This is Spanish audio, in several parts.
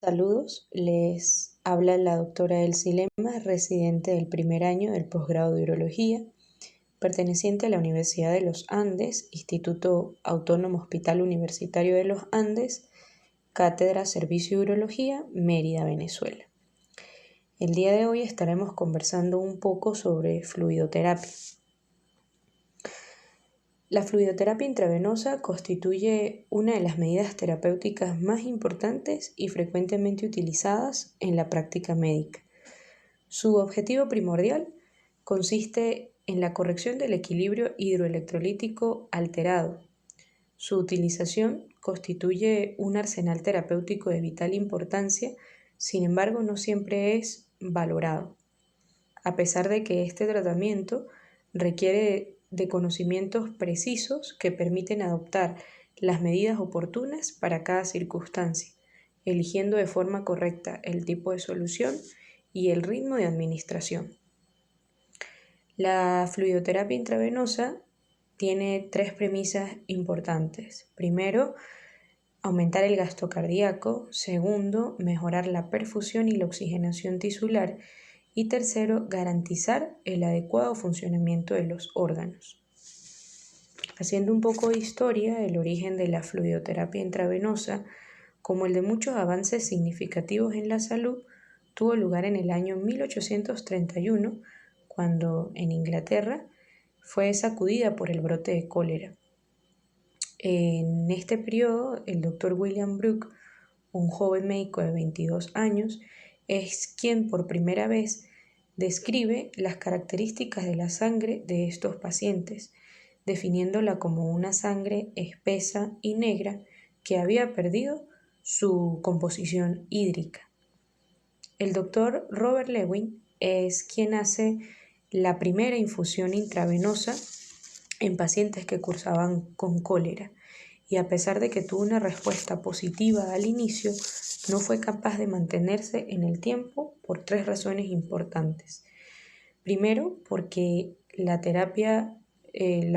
Saludos, les habla la doctora Elsie Lema, residente del primer año del posgrado de Urología, perteneciente a la Universidad de los Andes, Instituto Autónomo Hospital Universitario de los Andes, Cátedra Servicio de Urología, Mérida, Venezuela. El día de hoy estaremos conversando un poco sobre fluidoterapia. La fluidoterapia intravenosa constituye una de las medidas terapéuticas más importantes y frecuentemente utilizadas en la práctica médica. Su objetivo primordial consiste en la corrección del equilibrio hidroelectrolítico alterado. Su utilización constituye un arsenal terapéutico de vital importancia, sin embargo, no siempre es valorado, a pesar de que este tratamiento requiere de conocimientos precisos que permiten adoptar las medidas oportunas para cada circunstancia, eligiendo de forma correcta el tipo de solución y el ritmo de administración. La fluidoterapia intravenosa tiene tres premisas importantes. Primero, aumentar el gasto cardíaco. Segundo, mejorar la perfusión y la oxigenación tisular. Y tercero, garantizar el adecuado funcionamiento de los órganos. Haciendo un poco de historia, el origen de la fluidoterapia intravenosa, como el de muchos avances significativos en la salud, tuvo lugar en el año 1831, cuando en Inglaterra fue sacudida por el brote de cólera. En este periodo, el doctor William Brooke, un joven médico de 22 años, es quien por primera vez describe las características de la sangre de estos pacientes, definiéndola como una sangre espesa y negra que había perdido su composición hídrica. El doctor Robert Lewin es quien hace la primera infusión intravenosa en pacientes que cursaban con cólera, y a pesar de que tuvo una respuesta positiva al inicio, no fue capaz de mantenerse en el tiempo por tres razones importantes. Primero, porque la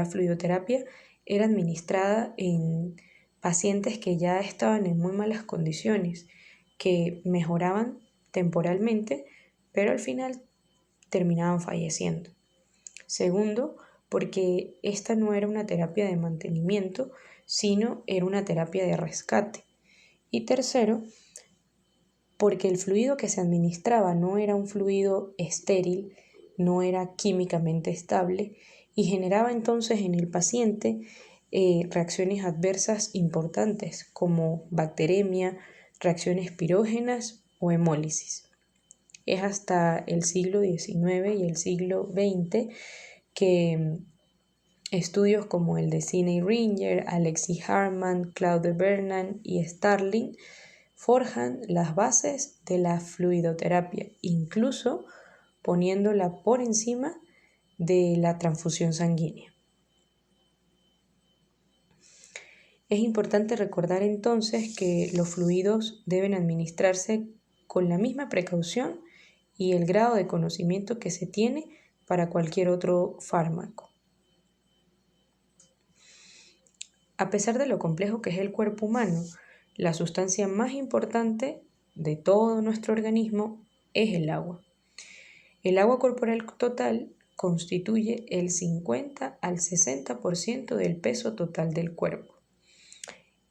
fluidoterapia era administrada en pacientes que ya estaban en muy malas condiciones, que mejoraban temporalmente, pero al final terminaban falleciendo. Segundo, porque esta no era una terapia de mantenimiento, sino era una terapia de rescate. Y tercero, porque el fluido que se administraba no era un fluido estéril, no era químicamente estable y generaba entonces en el paciente reacciones adversas importantes como bacteremia, reacciones pirógenas o hemólisis. Es hasta el siglo XIX y el siglo XX que estudios como el de Sidney Ringer, Alexis Harman, Claude Bernan y Starling forjan las bases de la fluidoterapia, incluso poniéndola por encima de la transfusión sanguínea. Es importante recordar entonces que los fluidos deben administrarse con la misma precaución y el grado de conocimiento que se tiene para cualquier otro fármaco. A pesar de lo complejo que es el cuerpo humano, la sustancia más importante de todo nuestro organismo es el agua. El agua corporal total constituye el 50 al 60% del peso total del cuerpo.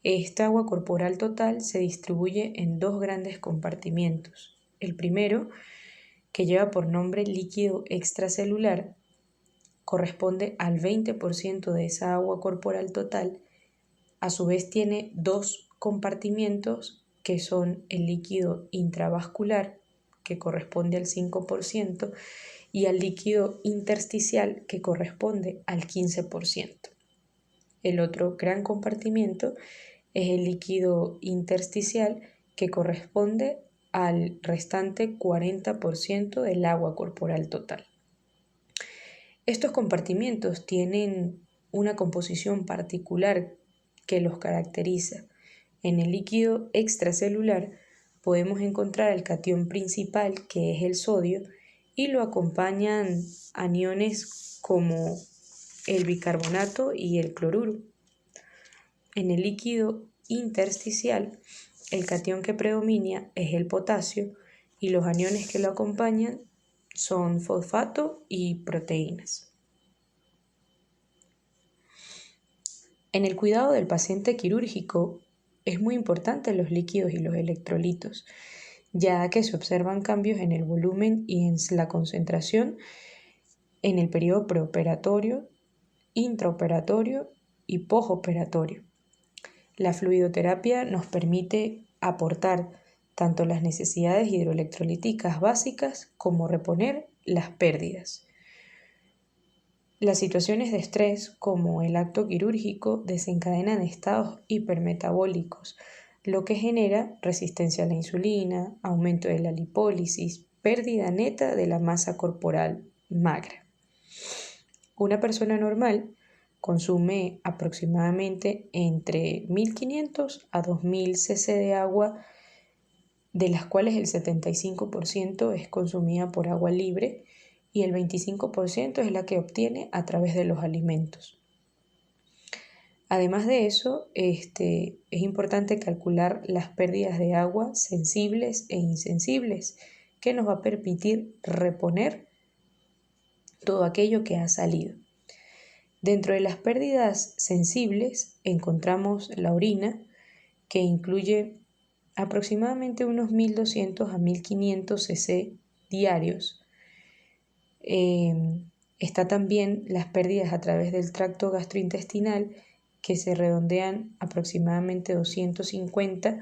Esta agua corporal total se distribuye en dos grandes compartimientos. El primero, que lleva por nombre líquido extracelular, corresponde al 20% de esa agua corporal total. A su vez tiene dos compartimientos que son el líquido intravascular, que corresponde al 5%, y al líquido intersticial, que corresponde al 15%. El otro gran compartimiento es el líquido intersticial, que corresponde al restante 40% del agua corporal total. Estos compartimientos tienen una composición particular que los caracteriza. En el líquido extracelular podemos encontrar el catión principal, que es el sodio, y lo acompañan aniones como el bicarbonato y el cloruro. En el líquido intersticial el catión que predomina es el potasio y los aniones que lo acompañan son fosfato y proteínas. En el cuidado del paciente quirúrgico es muy importante los líquidos y los electrolitos, ya que se observan cambios en el volumen y en la concentración en el periodo preoperatorio, intraoperatorio y postoperatorio. La fluidoterapia nos permite aportar tanto las necesidades hidroelectrolíticas básicas como reponer las pérdidas. Las situaciones de estrés, como el acto quirúrgico, desencadenan estados hipermetabólicos, lo que genera resistencia a la insulina, aumento de la lipólisis, pérdida neta de la masa corporal magra. Una persona normal consume aproximadamente entre 1500 a 2000 cc de agua, de las cuales el 75% es consumida por agua libre y el 25% es la que obtiene a través de los alimentos. Además de eso, es importante calcular las pérdidas de agua sensibles e insensibles, que nos va a permitir reponer todo aquello que ha salido. Dentro de las pérdidas sensibles encontramos la orina, que incluye aproximadamente unos 1200 a 1500 cc diarios. Está también las pérdidas a través del tracto gastrointestinal, que se redondean aproximadamente 250,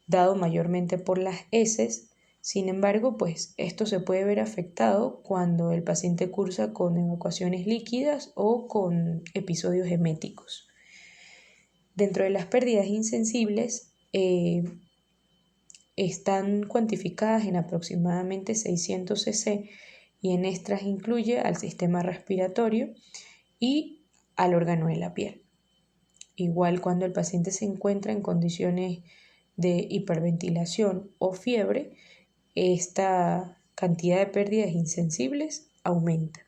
dado mayormente por las heces. Sin embargo, pues esto se puede ver afectado cuando el paciente cursa con evacuaciones líquidas o con episodios eméticos. Dentro de las pérdidas insensibles, están cuantificadas en aproximadamente 600 cc y en estas incluye al sistema respiratorio y al órgano de la piel. Igual cuando el paciente se encuentra en condiciones de hiperventilación o fiebre, esta cantidad de pérdidas insensibles aumenta.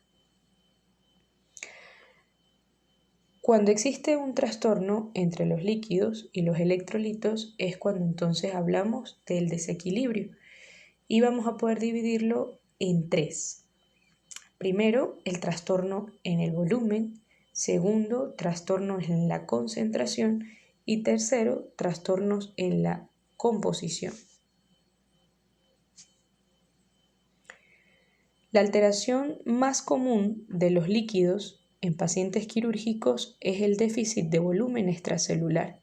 Cuando existe un trastorno entre los líquidos y los electrolitos es cuando entonces hablamos del desequilibrio y vamos a poder dividirlo en tres. Primero, el trastorno en el volumen. Segundo, trastornos en la concentración. Y tercero, trastornos en la composición. La alteración más común de los líquidos en pacientes quirúrgicos es el déficit de volumen extracelular.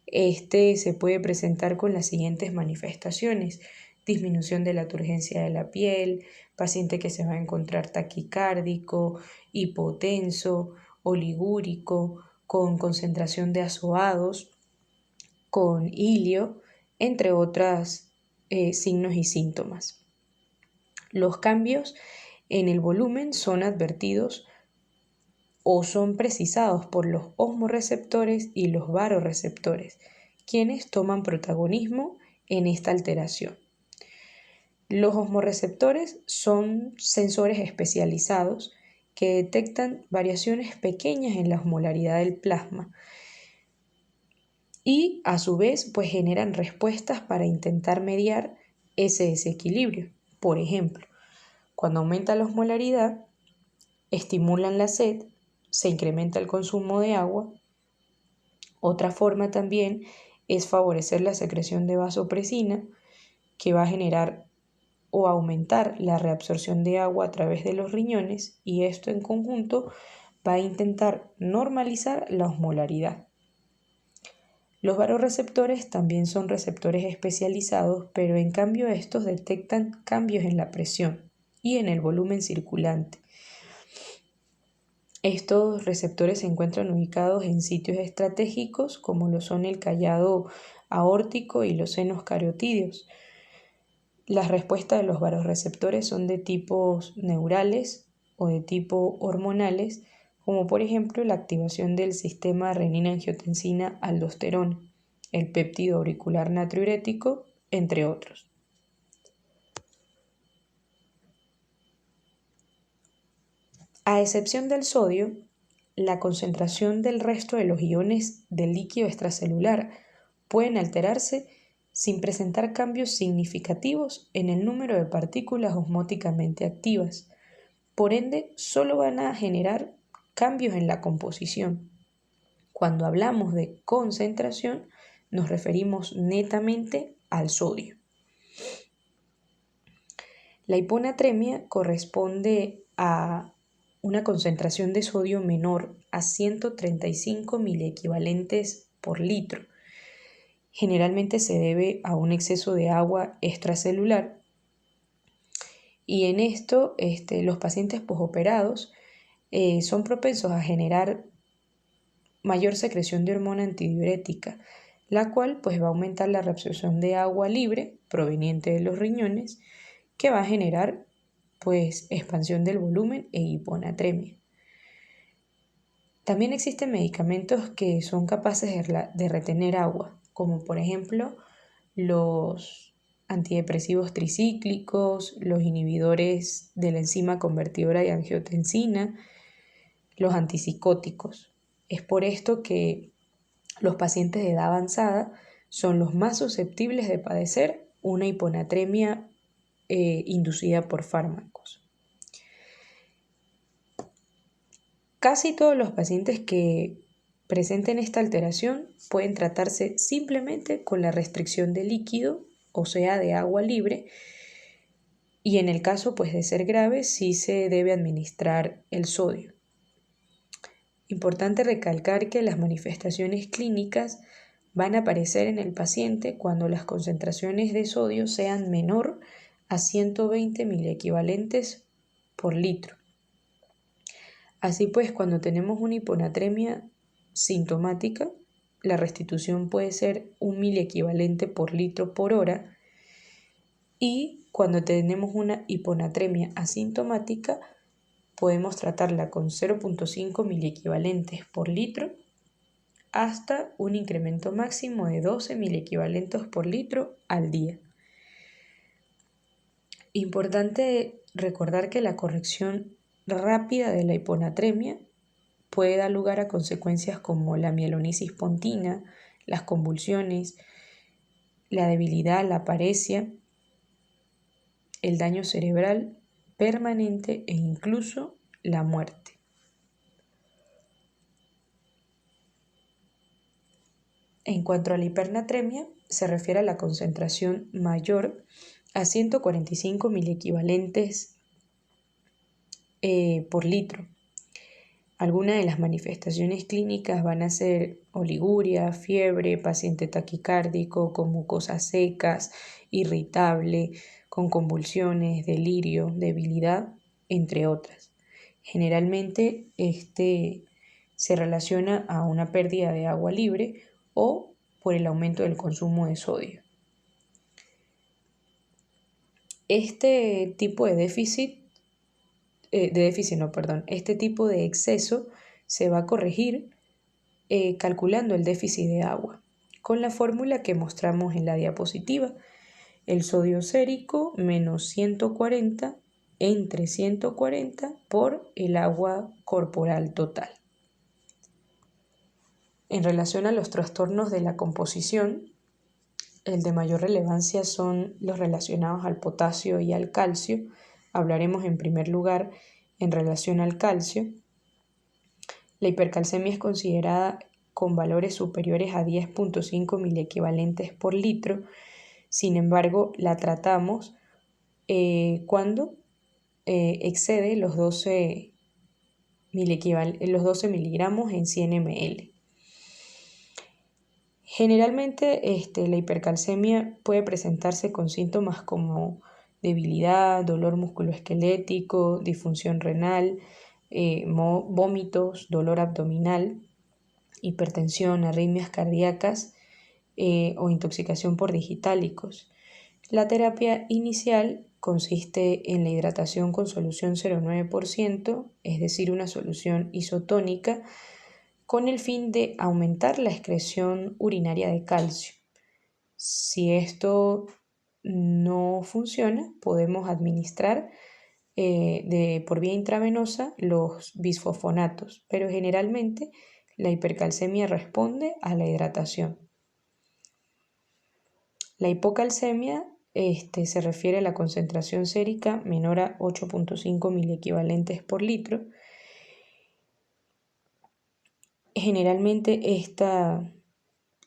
Este se puede presentar con las siguientes manifestaciones: disminución de la turgencia de la piel, paciente que se va a encontrar taquicárdico, hipotenso, oligúrico, con concentración de azoados, con ilio, entre otros signos y síntomas. Los cambios en el volumen son advertidos o son precisados por los osmorreceptores y los varoreceptores, quienes toman protagonismo en esta alteración. Los osmorreceptores son sensores especializados que detectan variaciones pequeñas en la osmolaridad del plasma y a su vez pues generan respuestas para intentar mediar ese desequilibrio. Por ejemplo, cuando aumenta la osmolaridad, estimulan la sed, se incrementa el consumo de agua. Otra forma también es favorecer la secreción de vasopresina, que va a generar o aumentar la reabsorción de agua a través de los riñones, y esto en conjunto va a intentar normalizar la osmolaridad. Los varoreceptores también son receptores especializados, pero en cambio estos detectan cambios en la presión y en el volumen circulante. Estos receptores se encuentran ubicados en sitios estratégicos como lo son el callado aórtico y los senos carotídeos. Las respuestas de los varoreceptores son de tipos neurales o de tipo hormonales, como por ejemplo la activación del sistema renina-angiotensina-aldosterona, el péptido auricular natriurético, entre otros. A excepción del sodio, la concentración del resto de los iones del líquido extracelular pueden alterarse sin presentar cambios significativos en el número de partículas osmóticamente activas. Por ende, solo van a generar cambios en la composición. Cuando hablamos de concentración, nos referimos netamente al sodio. La hiponatremia corresponde a una concentración de sodio menor a 135 miliequivalentes por litro. Generalmente se debe a un exceso de agua extracelular y en esto los pacientes posoperados son propensos a generar mayor secreción de hormona antidiurética, la cual pues va a aumentar la reabsorción de agua libre proveniente de los riñones, que va a generar pues expansión del volumen e hiponatremia. También existen medicamentos que son capaces de retener agua, como por ejemplo los antidepresivos tricíclicos, los inhibidores de la enzima convertidora de angiotensina, los antipsicóticos. Es por esto que los pacientes de edad avanzada son los más susceptibles de padecer una hiponatremia inducida por fármacos. Casi todos los pacientes que presenten esta alteración pueden tratarse simplemente con la restricción de líquido, o sea, de agua libre, y en el caso pues, de ser grave, sí se debe administrar el sodio. Importante recalcar que las manifestaciones clínicas van a aparecer en el paciente cuando las concentraciones de sodio sean menor a 120 miliequivalentes por litro. Así pues, cuando tenemos una hiponatremia sintomática, la restitución puede ser 1 miliequivalente por litro por hora, y cuando tenemos una hiponatremia asintomática, podemos tratarla con 0.5 miliequivalentes por litro hasta un incremento máximo de 12 miliequivalentes por litro al día. Importante recordar que la corrección rápida de la hiponatremia puede dar lugar a consecuencias como la mielonisis pontina, las convulsiones, la debilidad, la paresia, el daño cerebral permanente e incluso la muerte. En cuanto a la hipernatremia, se refiere a la concentración mayor a 145 miliequivalentes por litro. Algunas de las manifestaciones clínicas van a ser oliguria, fiebre, paciente taquicárdico, con mucosas secas, irritable, con convulsiones, delirio, debilidad, entre otras. Generalmente se relaciona a una pérdida de agua libre o por el aumento del consumo de sodio. Este tipo de este tipo de exceso se va a corregir calculando el déficit de agua con la fórmula que mostramos en la diapositiva. El sodio sérico menos 140 entre 140 por el agua corporal total. En relación a los trastornos de la composición, el de mayor relevancia son los relacionados al potasio y al calcio. Hablaremos en primer lugar en relación al calcio. La hipercalcemia es considerada con valores superiores a 10.5 miliequivalentes por litro. Sin embargo, la tratamos cuando excede los 12 miligramos en 100 ml. Generalmente la hipercalcemia puede presentarse con síntomas como debilidad, dolor musculoesquelético, disfunción renal, vómitos, dolor abdominal, hipertensión, arritmias cardíacas o intoxicación por digitálicos. La terapia inicial consiste en la hidratación con solución 0,9%, es decir, una solución isotónica, con el fin de aumentar la excreción urinaria de calcio. Si esto no funciona, podemos administrar por vía intravenosa los bisfosfonatos, pero generalmente la hipercalcemia responde a la hidratación. La hipocalcemia se refiere a la concentración sérica menor a 8.5 miliequivalentes por litro. Generalmente esta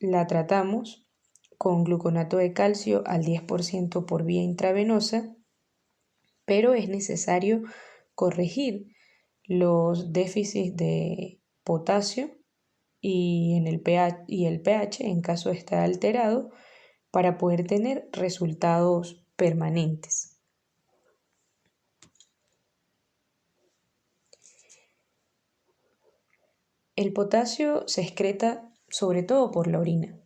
la tratamos con gluconato de calcio al 10% por vía intravenosa, pero es necesario corregir los déficits de potasio y el pH en caso de estar alterado para poder tener resultados permanentes. El potasio se excreta sobre todo por la orina.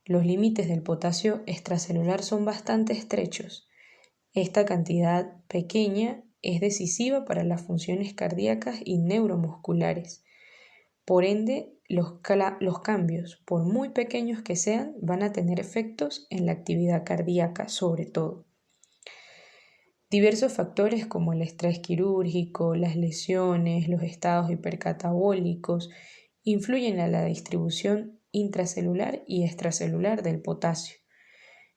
Los límites del potasio extracelular son bastante estrechos. Esta cantidad pequeña es decisiva para las funciones cardíacas y neuromusculares. Por ende, los cambios, por muy pequeños que sean, van a tener efectos en la actividad cardíaca sobre todo. Diversos factores como el estrés quirúrgico, las lesiones, los estados hipercatabólicos, influyen en la distribución intracelular y extracelular del potasio,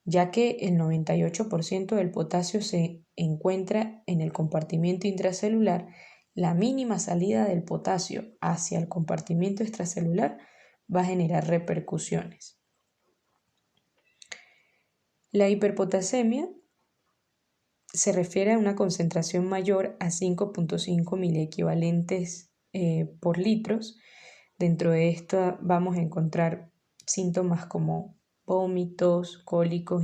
ya que el 98% del potasio se encuentra en el compartimento intracelular. La mínima salida del potasio hacia el compartimento extracelular va a generar repercusiones. La hiperpotasemia se refiere a una concentración mayor a 5.5 miliequivalentes por litros. Dentro de esto vamos a encontrar síntomas como vómitos, cólicos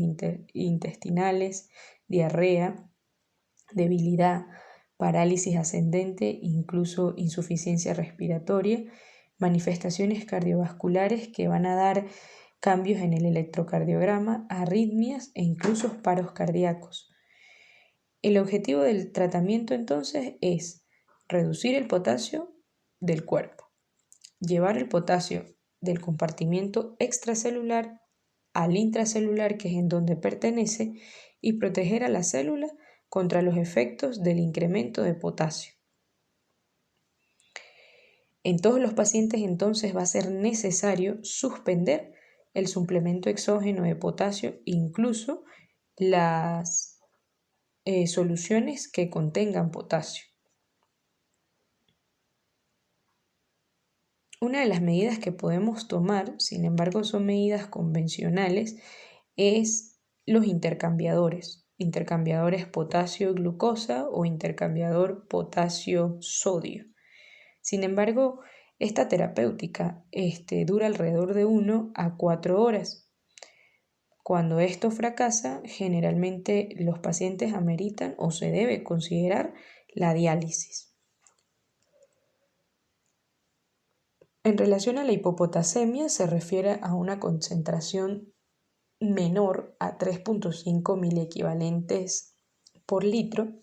intestinales, diarrea, debilidad, parálisis ascendente, incluso insuficiencia respiratoria, manifestaciones cardiovasculares que van a dar cambios en el electrocardiograma, arritmias e incluso paros cardíacos. El objetivo del tratamiento entonces es reducir el potasio del cuerpo, llevar el potasio del compartimiento extracelular al intracelular, que es en donde pertenece, y proteger a la célula contra los efectos del incremento de potasio. En todos los pacientes entonces va a ser necesario suspender el suplemento exógeno de potasio, incluso las soluciones que contengan potasio. Una de las medidas que podemos tomar, sin embargo son medidas convencionales, es los intercambiadores potasio-glucosa o intercambiador potasio-sodio. Sin embargo, esta terapéutica dura alrededor de 1 a 4 horas. Cuando esto fracasa, generalmente los pacientes ameritan o se debe considerar la diálisis. En relación a la hipopotasemia, se refiere a una concentración menor a 3.5 miliequivalentes por litro.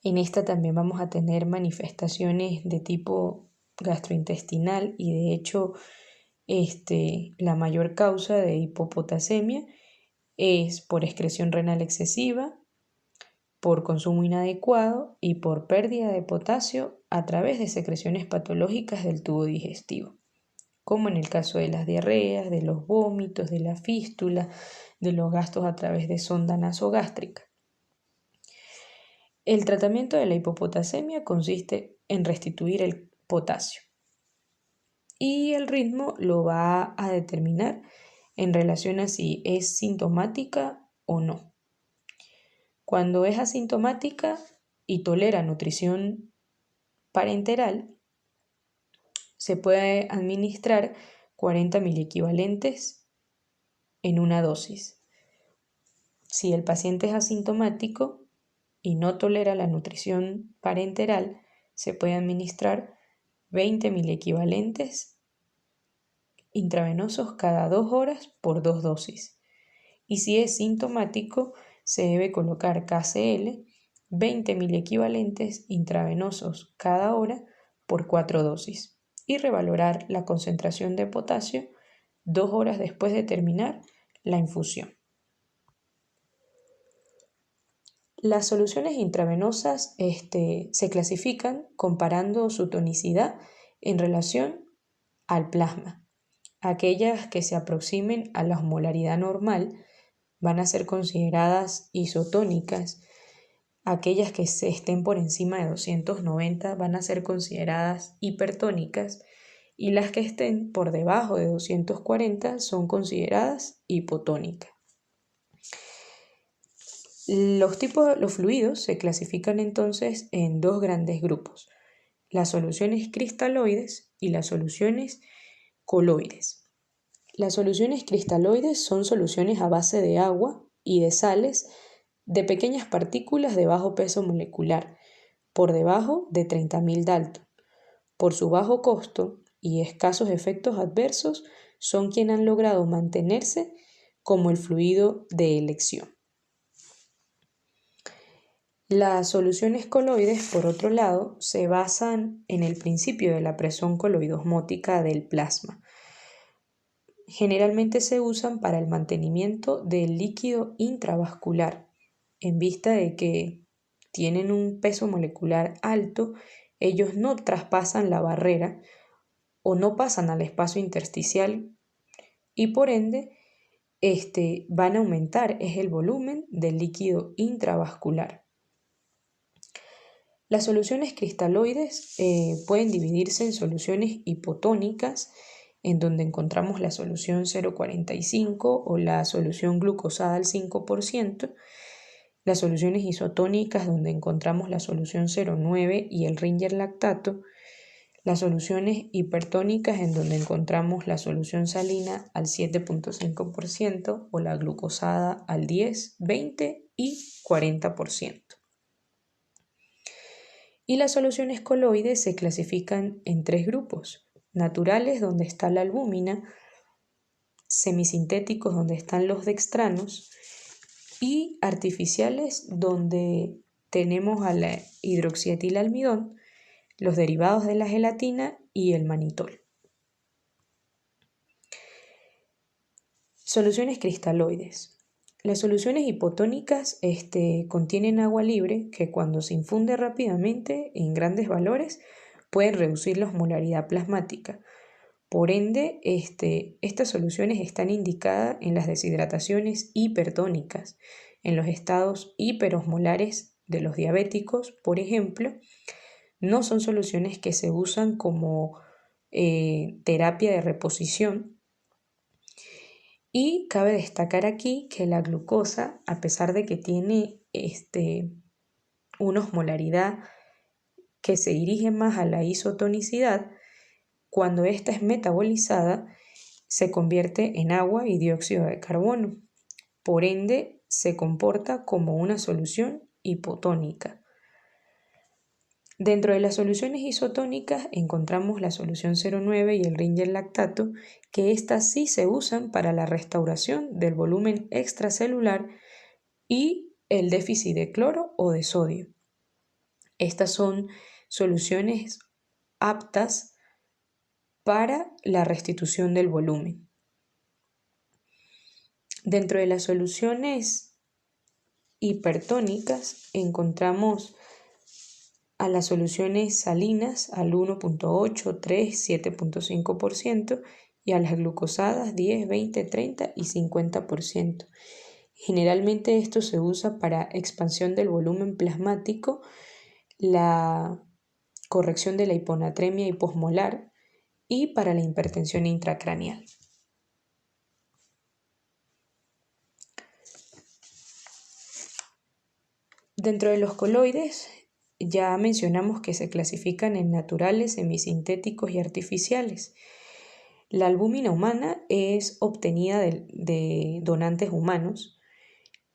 En esta también vamos a tener manifestaciones de tipo gastrointestinal y de hecho la mayor causa de hipopotasemia es por excreción renal excesiva, por consumo inadecuado y por pérdida de potasio a través de secreciones patológicas del tubo digestivo, como en el caso de las diarreas, de los vómitos, de la fístula, de los gastos a través de sonda nasogástrica. El tratamiento de la hipopotasemia consiste en restituir el potasio y el ritmo lo va a determinar en relación a si es sintomática o no. Cuando es asintomática y tolera nutrición parenteral, se puede administrar 40 miliequivalentes en una dosis. Si el paciente es asintomático y no tolera la nutrición parenteral, se puede administrar 20 miliequivalentes intravenosos cada 2 horas por 2 dosis. Y si es sintomático, se debe colocar KCL 20 miliequivalentes intravenosos cada hora por 4 dosis y revalorar la concentración de potasio 2 horas después de terminar la infusión. Las soluciones intravenosas se clasifican comparando su tonicidad en relación al plasma. Aquellas que se aproximen a la osmolaridad normal van a ser consideradas isotónicas. Aquellas que se estén por encima de 290 van a ser consideradas hipertónicas y las que estén por debajo de 240 son consideradas hipotónicas. Los fluidos se clasifican entonces en dos grandes grupos: las soluciones cristaloides y las soluciones coloides. Las soluciones cristaloides son soluciones a base de agua y de sales de pequeñas partículas de bajo peso molecular, por debajo de 30.000 Dalton. Por su bajo costo y escasos efectos adversos, son quienes han logrado mantenerse como el fluido de elección. Las soluciones coloides, por otro lado, se basan en el principio de la presión coloidosmótica del plasma. Generalmente se usan para el mantenimiento del líquido intravascular. En vista de que tienen un peso molecular alto, ellos no traspasan la barrera o no pasan al espacio intersticial y por ende van a aumentar el volumen del líquido intravascular. Las soluciones cristaloides pueden dividirse en soluciones hipotónicas, en donde encontramos la solución 0,45 o la solución glucosada al 5%, las soluciones isotónicas, donde encontramos la solución 0,9 y el Ringer lactato, las soluciones hipertónicas, en donde encontramos la solución salina al 7,5% o la glucosada al 10, 20 y 40%. Y las soluciones coloides se clasifican en tres grupos: naturales, donde está la albúmina; semisintéticos, donde están los dextranos; y artificiales, donde tenemos a la hidroxietilalmidón, los derivados de la gelatina y el manitol. Soluciones cristaloides. Las soluciones hipotónicas contienen agua libre que, cuando se infunde rápidamente en grandes valores, pueden reducir la osmolaridad plasmática. Por ende, estas soluciones están indicadas en las deshidrataciones hipertónicas, en los estados hiperosmolares de los diabéticos, por ejemplo. No son soluciones que se usan como terapia de reposición. Y cabe destacar aquí que la glucosa, a pesar de que tiene una osmolaridad que se dirige más a la isotonicidad, cuando ésta es metabolizada, se convierte en agua y dióxido de carbono. Por ende, se comporta como una solución hipotónica. Dentro de las soluciones isotónicas encontramos la solución 0,9 y el Ringer lactato, que estas sí se usan para la restauración del volumen extracelular y el déficit de cloro o de sodio. Estas son soluciones aptas para la restitución del volumen. Dentro de las soluciones hipertónicas encontramos a las soluciones salinas al 1,8, 3, 7,5% y a las glucosadas 10, 20, 30 y 50%. Generalmente esto se usa para expansión del volumen plasmático, la corrección de la hiponatremia hiposmolar y para la hipertensión intracraneal. Dentro de los coloides, ya mencionamos que se clasifican en naturales, semisintéticos y artificiales. La albúmina humana es obtenida de donantes humanos,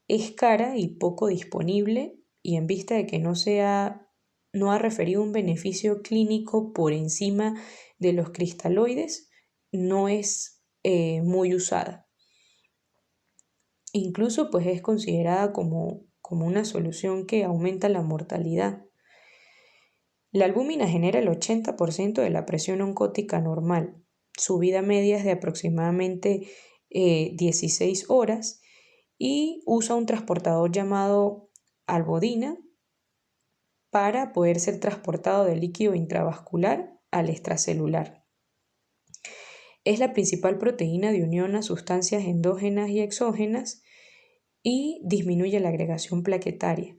es cara y poco disponible, y en vista de que no ha referido un beneficio clínico por encima de los cristaloides, no es muy usada. Incluso pues es considerada como una solución que aumenta la mortalidad. La albúmina genera el 80% de la presión oncótica normal. Su vida media es de aproximadamente 16 horas y usa un transportador llamado albodina para poder ser transportado del líquido intravascular al extracelular. Es la principal proteína de unión a sustancias endógenas y exógenas y disminuye la agregación plaquetaria.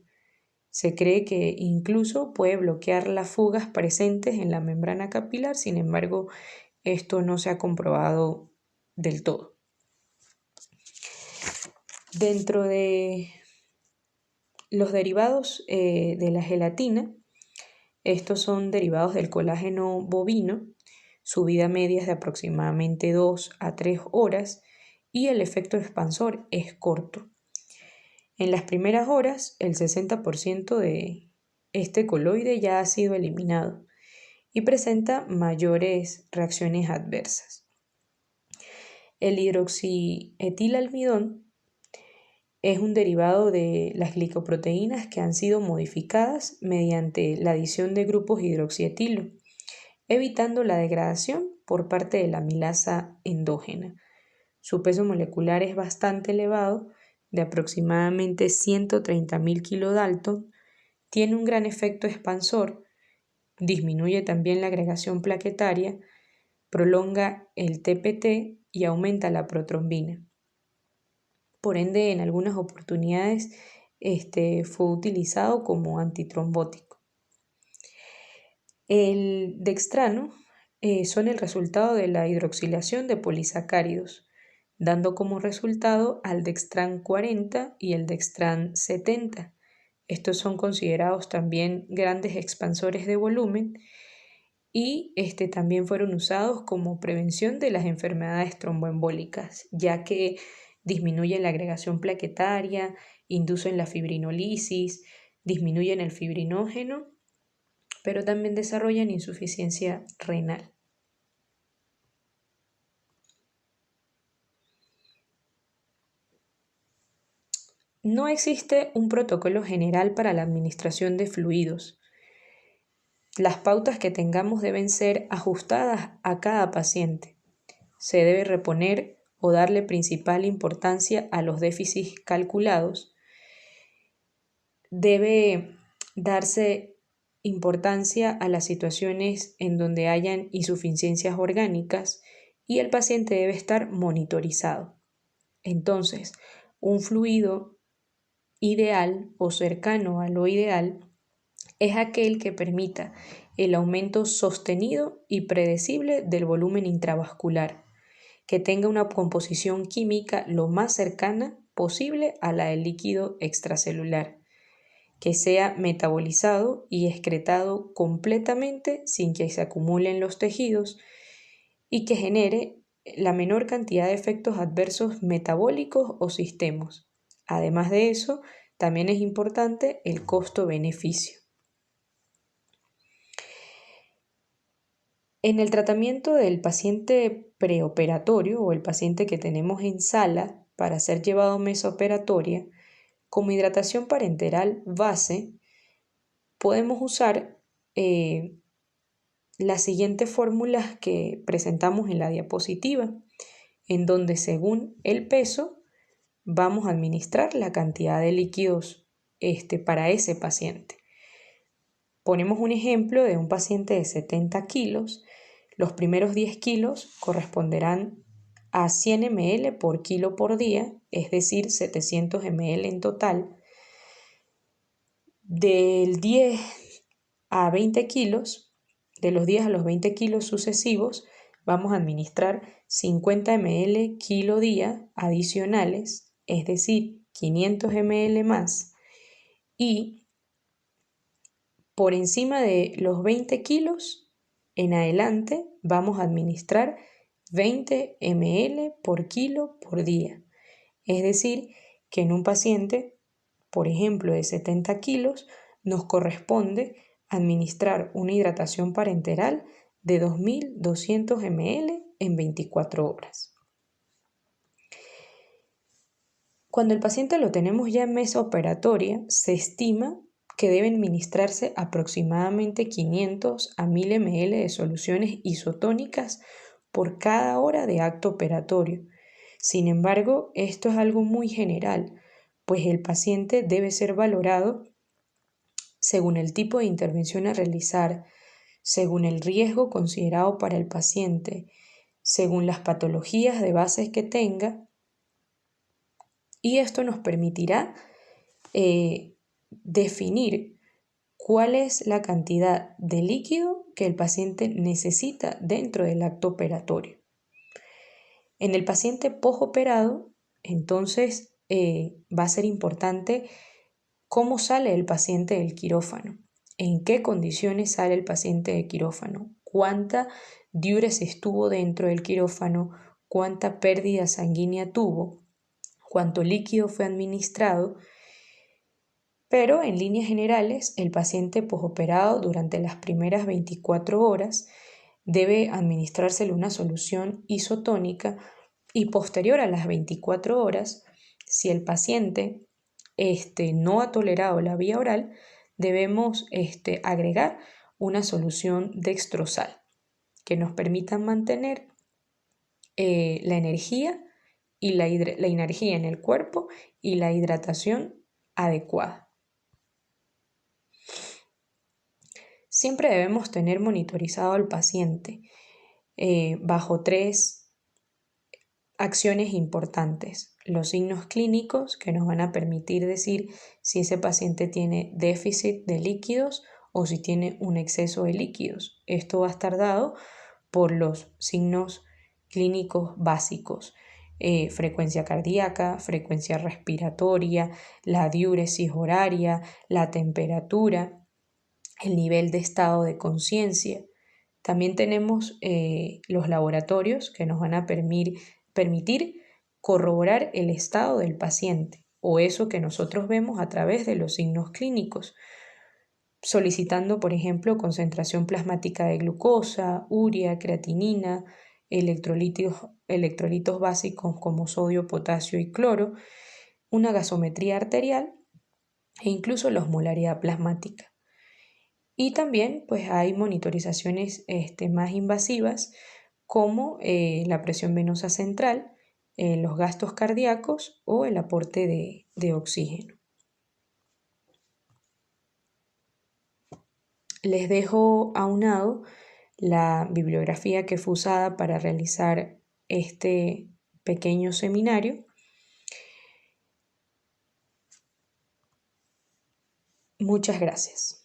Se cree que incluso puede bloquear las fugas presentes en la membrana capilar, sin embargo, esto no se ha comprobado del todo. Dentro de los derivados de la gelatina, estos son derivados del colágeno bovino, su vida media es de aproximadamente 2 a 3 horas y el efecto expansor es corto. En las primeras horas, el 60% de este coloide ya ha sido eliminado y presenta mayores reacciones adversas. El hidroxietilalmidón es un derivado de las glicoproteínas que han sido modificadas mediante la adición de grupos hidroxietilo, evitando la degradación por parte de la amilasa endógena. Su peso molecular es bastante elevado, de aproximadamente 130.000 kilodalton, tiene un gran efecto expansor, disminuye también la agregación plaquetaria, prolonga el TPT y aumenta la protrombina. Por ende, en algunas oportunidades fue utilizado como antitrombótico. El dextrano son el resultado de la hidroxilación de polisacáridos, dando como resultado al dextran 40 y el dextran 70. Estos son considerados también grandes expansores de volumen y también fueron usados como prevención de las enfermedades tromboembólicas, ya que disminuyen la agregación plaquetaria, inducen la fibrinolisis, disminuyen el fibrinógeno, pero también desarrollan insuficiencia renal. No existe un protocolo general para la administración de fluidos. Las pautas que tengamos deben ser ajustadas a cada paciente. Se debe reponer o darle principal importancia a los déficits calculados. Debe darse importancia a las situaciones en donde hayan insuficiencias orgánicas y el paciente debe estar monitorizado. Entonces, un fluido ideal o cercano a lo ideal es aquel que permita el aumento sostenido y predecible del volumen intravascular, que tenga una composición química lo más cercana posible a la del líquido extracelular, que sea metabolizado y excretado completamente sin que se acumulen los tejidos y que genere la menor cantidad de efectos adversos metabólicos o sistemos. Además de eso, también es importante el costo-beneficio. En el tratamiento del paciente preoperatorio o el paciente que tenemos en sala para ser llevado a mesa operatoria, como hidratación parenteral base, podemos usar las siguientes fórmulas que presentamos en la diapositiva, en donde según el peso vamos a administrar la cantidad de líquidos para ese paciente. Ponemos un ejemplo de un paciente de 70 kilos. Los primeros 10 kilos corresponderán a 100 ml por kilo por día, es decir, 700 ml en total. Del 10 a 20 kilos, de los 10 a los 20 kilos sucesivos, vamos a administrar 50 ml kilo día adicionales, es decir, 500 ml más, y por encima de los 20 kilos en adelante vamos a administrar 20 ml por kilo por día. Es decir, que en un paciente, por ejemplo, de 70 kilos, nos corresponde administrar una hidratación parenteral de 2.200 ml en 24 horas. Cuando el paciente lo tenemos ya en mesa operatoria, se estima que deben administrarse aproximadamente 500 a 1.000 ml de soluciones isotónicas por cada hora de acto operatorio. Sin embargo, esto es algo muy general, pues el paciente debe ser valorado según el tipo de intervención a realizar, según el riesgo considerado para el paciente, según las patologías de bases que tenga, y esto nos permitirá definir cuál es la cantidad de líquido que el paciente necesita dentro del acto operatorio. En el paciente postoperado, entonces, va a ser importante cómo sale el paciente del quirófano, en qué condiciones sale el paciente del quirófano, cuánta diuresis tuvo dentro del quirófano, cuánta pérdida sanguínea tuvo, cuánto líquido fue administrado. Pero en líneas generales, el paciente postoperado durante las primeras 24 horas debe administrársele una solución isotónica y posterior a las 24 horas, si el paciente no ha tolerado la vía oral, debemos agregar una solución dextrosal que nos permita mantener la energía y la energía en el cuerpo y la hidratación adecuada. Siempre debemos tener monitorizado al paciente bajo 3 acciones importantes. Los signos clínicos que nos van a permitir decir si ese paciente tiene déficit de líquidos o si tiene un exceso de líquidos. Esto va a estar dado por los signos clínicos básicos. Frecuencia cardíaca, frecuencia respiratoria, la diuresis horaria, la temperatura, el nivel de estado de conciencia. También tenemos los laboratorios que nos van a permitir corroborar el estado del paciente o eso que nosotros vemos a través de los signos clínicos, solicitando, por ejemplo, concentración plasmática de glucosa, urea, creatinina, electrolitos básicos como sodio, potasio y cloro, una gasometría arterial e incluso la osmolaridad plasmática. Y también pues hay monitorizaciones más invasivas como la presión venosa central, los gastos cardíacos o el aporte de oxígeno. Les dejo aunado la bibliografía que fue usada para realizar este pequeño seminario. Muchas gracias.